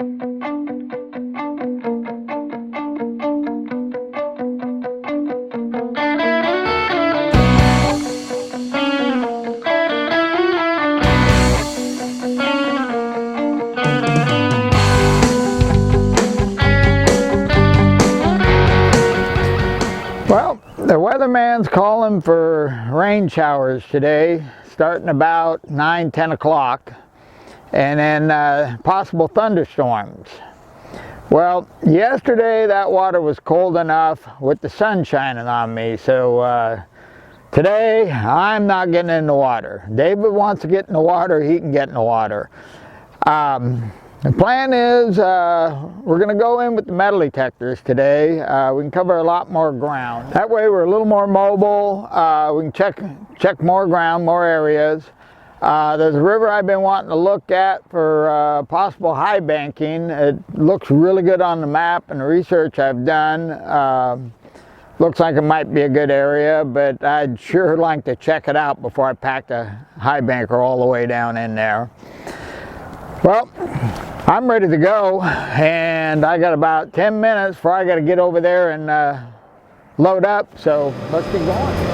Well, the weatherman's calling for rain showers today, starting about 9-10 o'clock, and then possible thunderstorms. Well, yesterday that water was cold enough with the sun shining on me, so today I'm not getting in the water. David wants to get in the water, he can get in the water. The plan is we're going to go in with the metal detectors today. We can cover a lot more ground. That way we're a little more mobile. We can check more ground, more areas. There's a river I've been wanting to look at for possible high banking. It looks really good on the map and the research I've done. Looks like it might be a good area, but I'd sure like to check it out before I pack the high banker all the way down in there. Well, I'm ready to go, and I got about 10 minutes before I got to get over there and load up, so let's get going.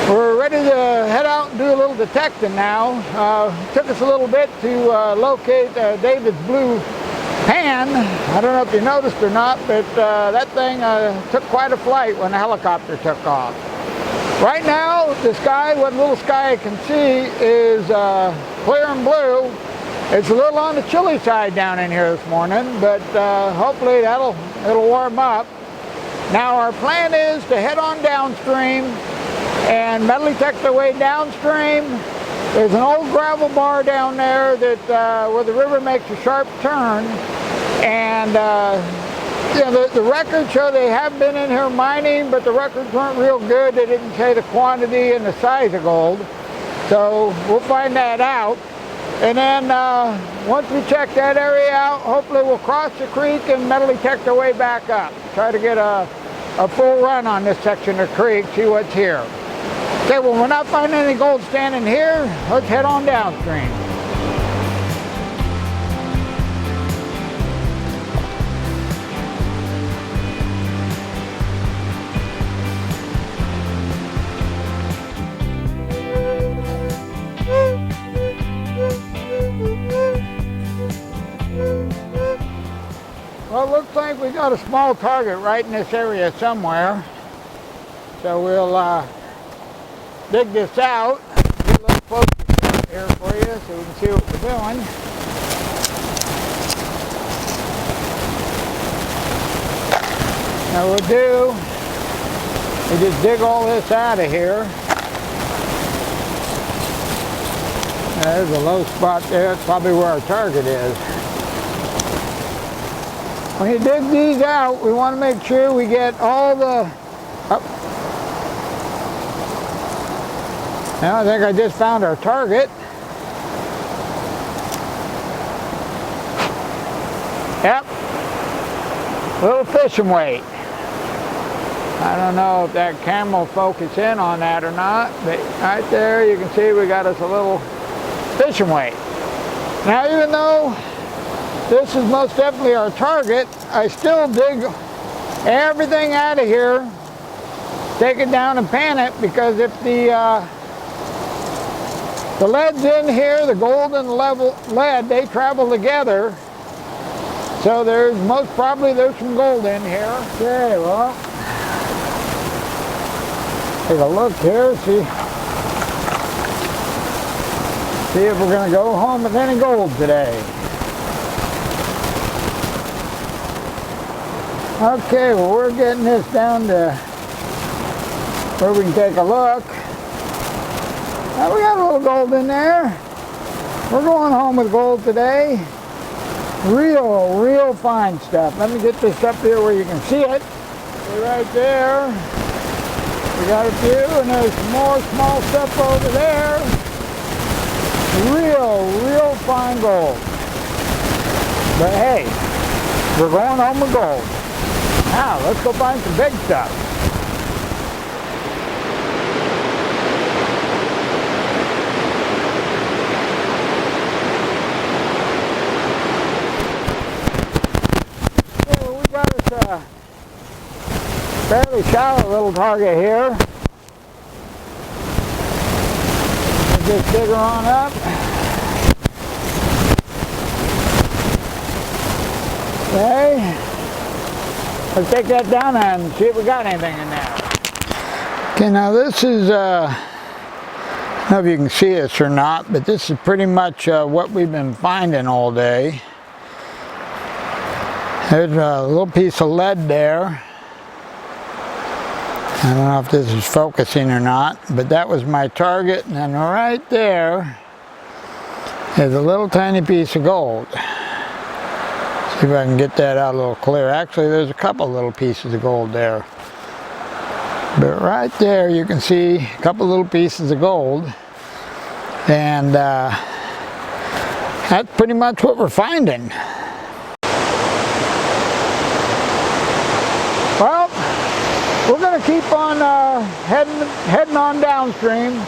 We're ready to head out and do a little detecting now. Took us a little bit to locate David's blue pan. I don't know if you noticed or not, but that thing took quite a flight when the helicopter took off. Right now, the sky, what little sky I can see, is clear and blue. It's a little on the chilly side down in here this morning, but hopefully it'll warm up. Now our plan is to head on downstream and metal detect our way downstream. There's an old gravel bar down there that where the river makes a sharp turn, and you know, the records show they have been in here mining, but the records weren't real good. They didn't say the quantity and the size of gold, so we'll find that out. And then once we check that area out, hopefully we'll cross the creek and metal detect our way back up. Try to get a full run on this section of the creek, see what's here. Okay, well, we're not finding any gold standing here. Let's head on downstream. Well, it looks like we got a small target right in this area somewhere. So we'll dig this out, get a little closer here for you so we can see what we're doing. Now we'll do, we just dig all this out of here. There's a low spot there, that's probably where our target is. When you dig these out, we want to make sure we get all the... Now I think I just found our target. Yep, little fishing weight. I don't know if that camera will focus in on that or not, but right there you can see we got us a little fishing weight. Now, even though this is most definitely our target, I still dig everything out of here, take it down and pan it, because if the lead's in here, the gold and the lead, they travel together. So there's most probably some gold in here. Okay, well, take a look here, see if we're going to go home with any gold today. Okay, well, we're getting this down to where we can take a look. Now, we got a little gold in there. We're going home with gold today. Real fine stuff. Let me get this up here where you can see it. Right there. We got a few, and there's some more small stuff over there. Real fine gold. But hey, we're going home with gold. Now, let's go find some big stuff. So we got us a fairly shallow little target here. We'll just dig her on up. Okay. Let's take that down and see if we got anything in there. Okay, now this is, I don't know if you can see this or not, but this is pretty much what we've been finding all day. There's a little piece of lead there. I don't know if this is focusing or not, but that was my target, and then right there is a little tiny piece of gold. See if I can get that out a little clearer. Actually, there's a couple little pieces of gold there. But right there you can see a couple little pieces of gold. And that's pretty much what we're finding. Well, we're going to keep on heading on downstream.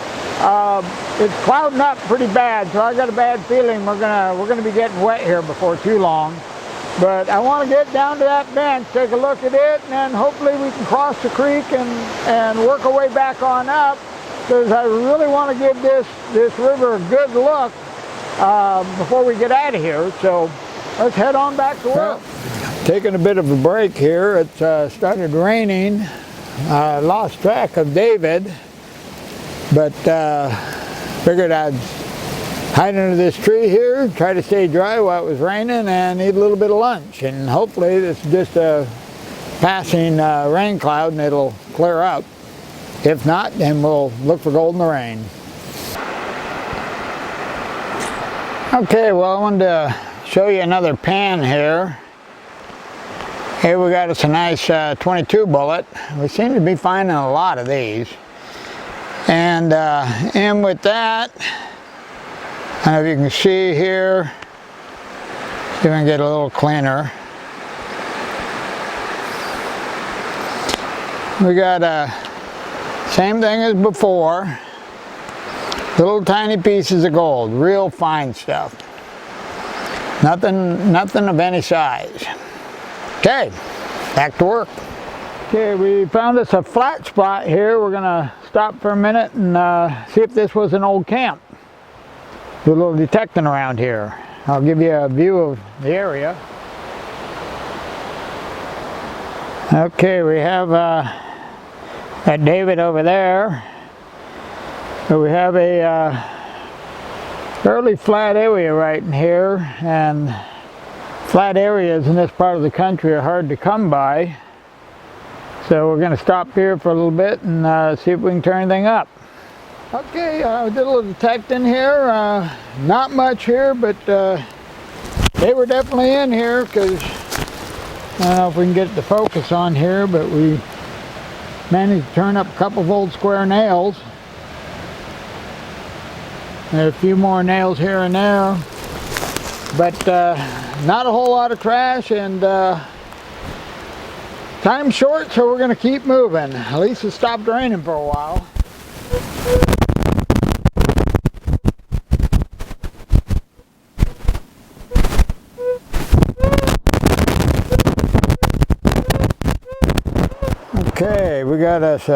It's clouding up pretty bad, so I got a bad feeling we're gonna be getting wet here before too long. But I want to get down to that bench, take a look at it, and then hopefully we can cross the creek and work our way back on up, because I really want to give this river a good look before we get out of here. So let's head on back to work. Well, taking a bit of a break here. It started raining. I lost track of David, but figured I'd hide under this tree here, try to stay dry while it was raining, and eat a little bit of lunch. And hopefully it's just a passing rain cloud and it'll clear up. If not, then we'll look for gold in the rain. Okay, well, I wanted to show you another pan here. Here we got us a nice 22 bullet. We seem to be finding a lot of these. And with that, I don't know if you can see here, see if I can get a little cleaner. We got same thing as before, little tiny pieces of gold, real fine stuff. Nothing of any size. Okay, back to work. Okay, we found us a flat spot here. We're gonna stop for a minute and see if this was an old camp. Do a little detecting around here. I'll give you a view of the area. Okay, we have that David over there. So we have a fairly flat area right in here, and flat areas in this part of the country are hard to come by. So we're going to stop here for a little bit and see if we can turn anything up. Okay, I did a little detecting here. Not much here, but they were definitely in here, because I don't know if we can get the focus on here, but we managed to turn up a couple of old square nails. There are a few more nails here and there. but not a whole lot of trash, and time's short, so we're going to keep moving. At least it stopped raining for a while. Okay, we got us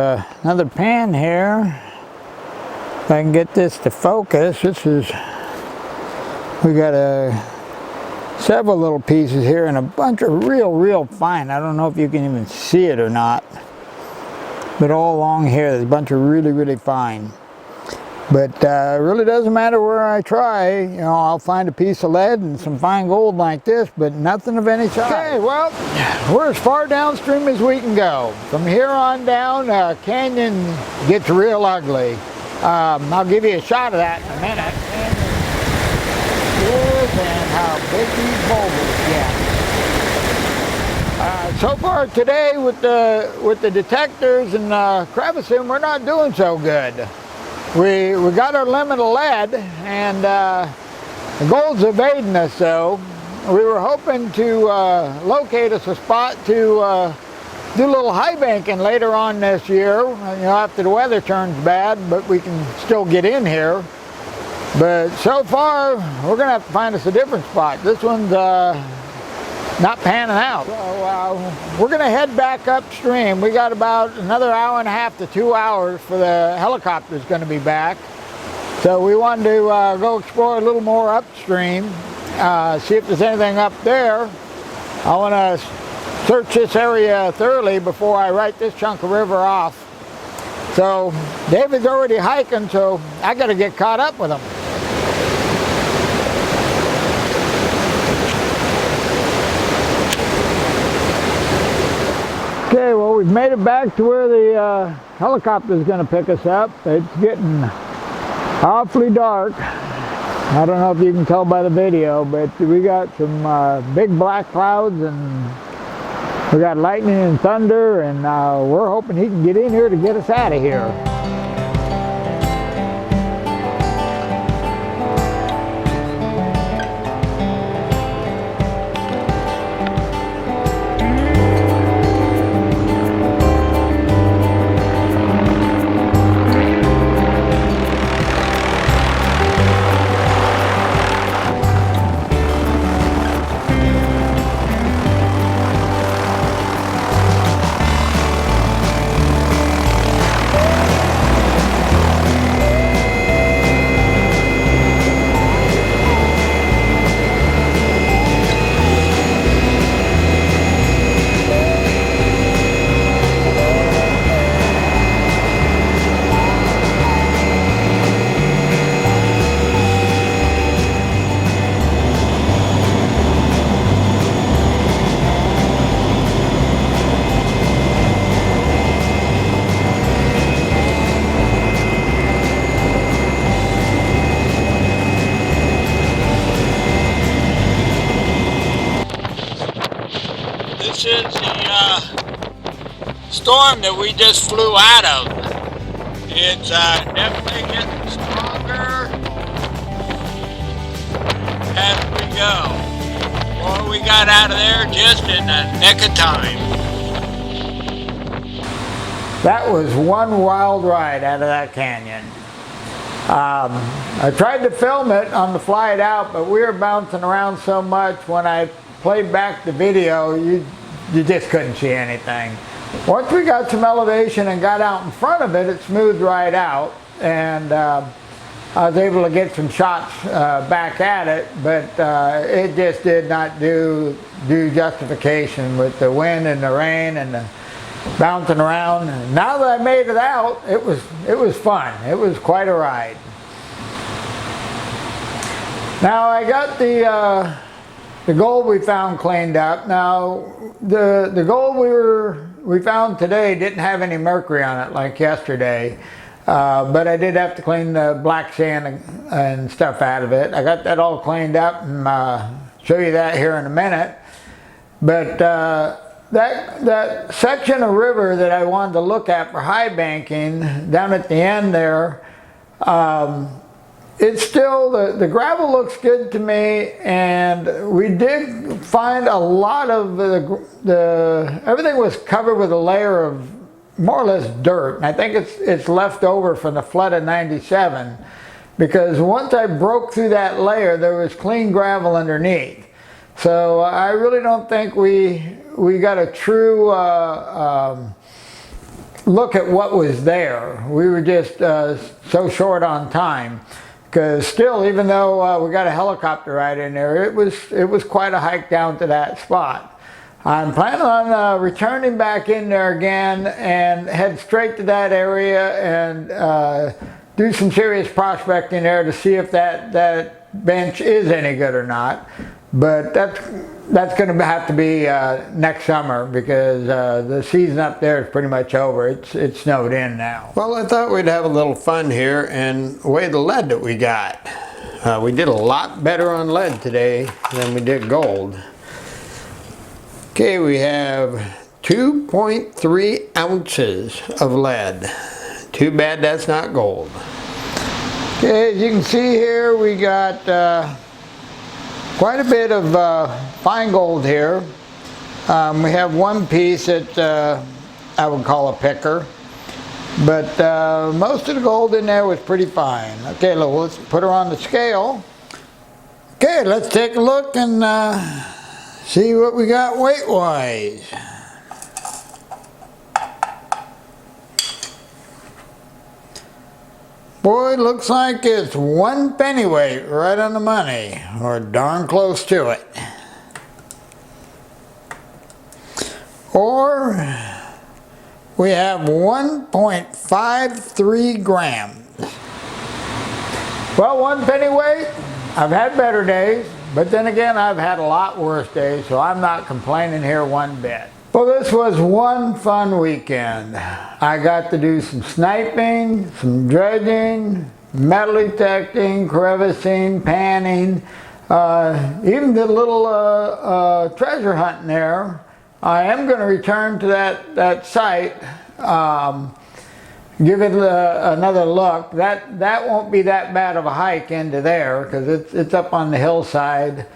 another pan here. If I can get this to focus, we got several little pieces here and a bunch of real fine. I don't know if you can even see it or not, but all along here there's a bunch of really fine. But it really doesn't matter where I try. You know, I'll find a piece of lead and some fine gold like this, but nothing of any size. Okay, well, we're as far downstream as we can go. From here on down, canyon gets real ugly. I'll give you a shot of that in a minute. And how big these boulders get. So far today with the detectors and crevicing, we're not doing so good. We got our limit of lead, and the gold's evading us though. We were hoping to locate us a spot to do a little high banking later on this year, you know, after the weather turns bad, but we can still get in here. But so far, we're going to have to find us a different spot. This one's not panning out. So we're going to head back upstream. We got about another hour and a half to 2 hours for the helicopter's going to be back. So we wanted to go explore a little more upstream, see if there's anything up there. I want to search this area thoroughly before I write this chunk of river off. So David's already hiking, so I got to get caught up with him. Okay, well, we've made it back to where the helicopter is going to pick us up. It's getting awfully dark. I don't know if you can tell by the video, but we got some big black clouds, and we got lightning and thunder, and we're hoping he can get in here to get us out of here. This is the storm that we just flew out of. It's definitely getting stronger as we go. Boy, we got out of there just in the nick of time. That was one wild ride out of that canyon. I tried to film it on the flight out, but we were bouncing around so much when I played back the video, you just couldn't see anything. Once we got some elevation and got out in front of it, it smoothed right out, and I was able to get some shots back at it, but it just did not do justification with the wind and the rain and the bouncing around. And now that I made it out, it was fun. It was quite a ride. Now I got the gold we found cleaned up. Now the gold we found today didn't have any mercury on it like yesterday, but I did have to clean the black sand and stuff out of it. I got that all cleaned up, and show you that here in a minute. But that section of river that I wanted to look at for high banking down at the end there, it's still, the gravel looks good to me, and we did find a lot of everything was covered with a layer of more or less dirt. And I think it's left over from the flood of '97, because once I broke through that layer, there was clean gravel underneath. So I really don't think we got a true look at what was there. We were just so short on time, because still, even though we got a helicopter ride in there, it was quite a hike down to that spot. I'm planning on returning back in there again and head straight to that area and do some serious prospecting there to see if that bench is any good or not. But that's going to have to be next summer, because the season up there is pretty much over. It's snowed in now. Well, I thought we'd have a little fun here and weigh the lead that we got. We did a lot better on lead today than we did gold. Okay, we have 2.3 ounces of lead. Too bad that's not gold. Okay, as you can see here, we got quite a bit of fine gold here. We have one piece that I would call a picker, but most of the gold in there was pretty fine. Okay, let's put her on the scale. Okay, let's take a look and see what we got weight-wise. Boy, it looks like it's 1 pennyweight right on the money, or darn close to it. Or we have 1.53 grams. Well, 1 pennyweight, I've had better days, but then again, I've had a lot worse days, so I'm not complaining here one bit. Well, this was one fun weekend. I got to do some sniping, some dredging, metal detecting, crevicing, panning, even did a little treasure hunting there. I am going to return to that site, give it another look. That won't be that bad of a hike into there, because it's up on the hillside.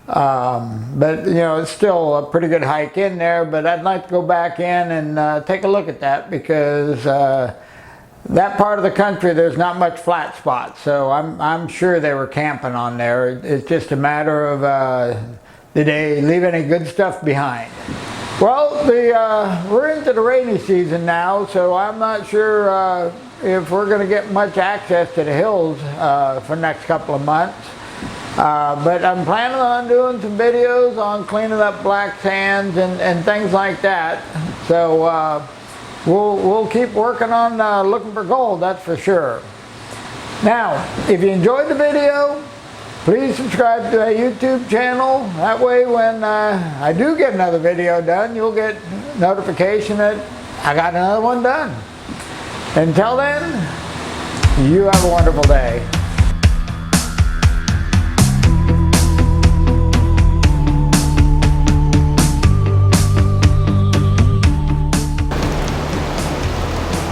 But you know, it's still a pretty good hike in there, but I'd like to go back in and take a look at that, because that part of the country, there's not much flat spots, so I'm sure they were camping on there. It's just a matter of did they leave any good stuff behind. Well, we're into the rainy season now, so I'm not sure if we're going to get much access to the hills for the next couple of months. But I'm planning on doing some videos on cleaning up black sands and things like that. So we'll keep working on looking for gold, that's for sure. Now, if you enjoyed the video, please subscribe to our YouTube channel. That way when I do get another video done, you'll get notification that I got another one done. Until then, you have a wonderful day.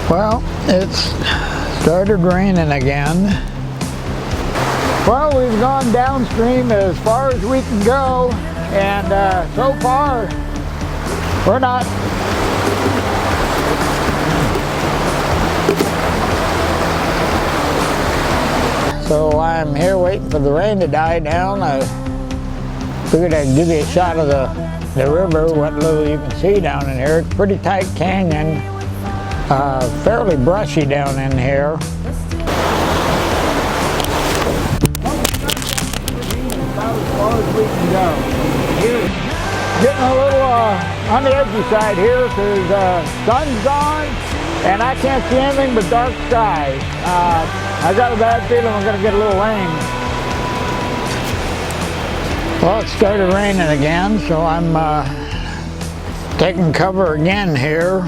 Well, it's started raining again. Well, we've gone downstream as far as we can go, and so far, we're not. So I'm here waiting for the rain to die down. I figured I'd give you a shot of the river, what little you can see down in here. It's a pretty tight canyon. Fairly brushy down in here. About as far as we can go. Getting a little on the edgy side here, because sun's gone and I can't see anything but dark skies. I got a bad feeling we're going to get a little rain. Well, it started raining again, so I'm taking cover again here.